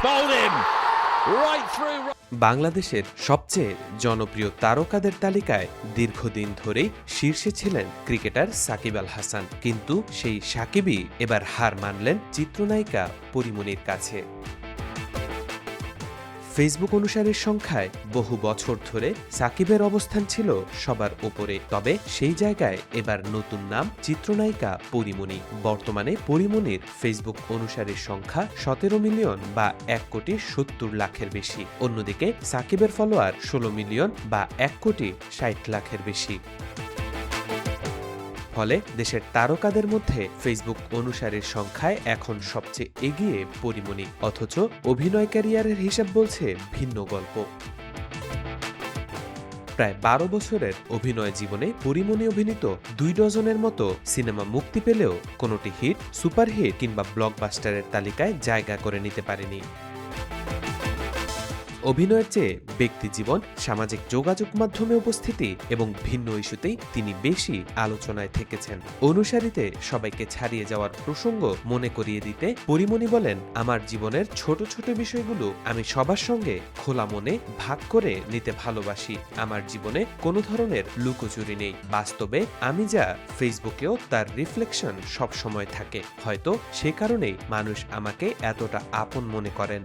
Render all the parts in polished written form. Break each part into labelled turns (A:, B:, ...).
A: bowled in right through.
B: বাংলাদেশের সবচেয়ে জনপ্রিয় তারকাদের তালিকায় দীর্ঘদিন ধরেই শীর্ষে ছিলেন ক্রিকেটার সাকিব আল হাসান, কিন্তু সেই সাকিবই এবার হার মানলেন চিত্রনায়িকা পরীমনির কাছে। ফেসবুক অনুসারীর সংখ্যায় বহু বছর ধরে সাকিবের অবস্থান ছিল সবার উপরে, তবে সেই জায়গায় এবার নতুন নাম চিত্রনায়িকা পরীমনি। বর্তমানে পরীমনির ফেসবুক অনুসারীর সংখ্যা 17 মিলিয়ন বা 1,70,00,000-এর বেশি। অন্যদিকে সাকিবের ফলোয়ার 16 মিলিয়ন বা 1,60,00,000-এর বেশি। ফলে দেশের তারকাদের মধ্যে ফেসবুক অনুসারীর সংখ্যায় এখন সবচেয়ে এগিয়ে পরীমনি, অথচ অভিনয় ক্যারিয়ারের হিসাব বলছে ভিন্ন গল্প। প্রায় 12 বছরের অভিনয় জীবনে পরীমনি অভিনীত 2 ডজনের মতো সিনেমা মুক্তি পেলেও কোনোটি হিট, সুপারহিট কিংবা ব্লকবাস্টারের তালিকায় জায়গা করে নিতে পারেনি। অভিনয়ের চেয়ে ব্যক্তিজীবন, সামাজিক যোগাযোগ মাধ্যমে উপস্থিতি এবং ভিন্ন ইস্যুতেই তিনি বেশি আলোচনায় থেকেছেন। অনুসারীতে সবাইকে ছাড়িয়ে যাওয়ার প্রসঙ্গ মনে করিয়ে দিতে পরীমনি বলেন, আমার জীবনের ছোট ছোট বিষয়গুলো আমি সবার সঙ্গে খোলা মনে ভাগ করে নিতে ভালোবাসি। আমার জীবনে কোনো ধরনের লুকোচুরি নেই। বাস্তবে আমি যা, ফেসবুকেও তার রিফ্লেকশন সবসময় থাকে। হয়তো সে কারণেই মানুষ আমাকে এতটা আপন মনে করেন।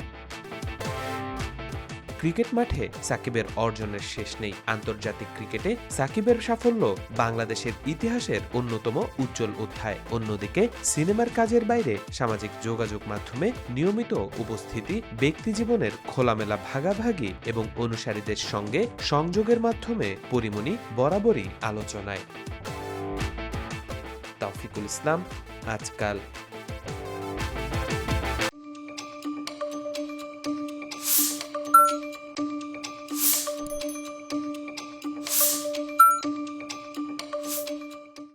B: ক্রিকেট মাঠে সাকিবের অর্জনের শেষ নেই। আন্তর্জাতিক ক্রিকেটে সাকিবের সাফল্য বাংলাদেশের ইতিহাসের অন্যতম উজ্জ্বল অধ্যায়। অন্যদিকে সিনেমার কাজের বাইরে সামাজিক যোগাযোগ মাধ্যমে নিয়মিত উপস্থিতি, ব্যক্তিজীবনের খোলামেলা ভাগাভাগি এবং অনুসারীদের সঙ্গে সংযোগের মাধ্যমে পরীমনি বরাবরই আলোচনায়। তৌফিকুল ইসলাম, আজকাল।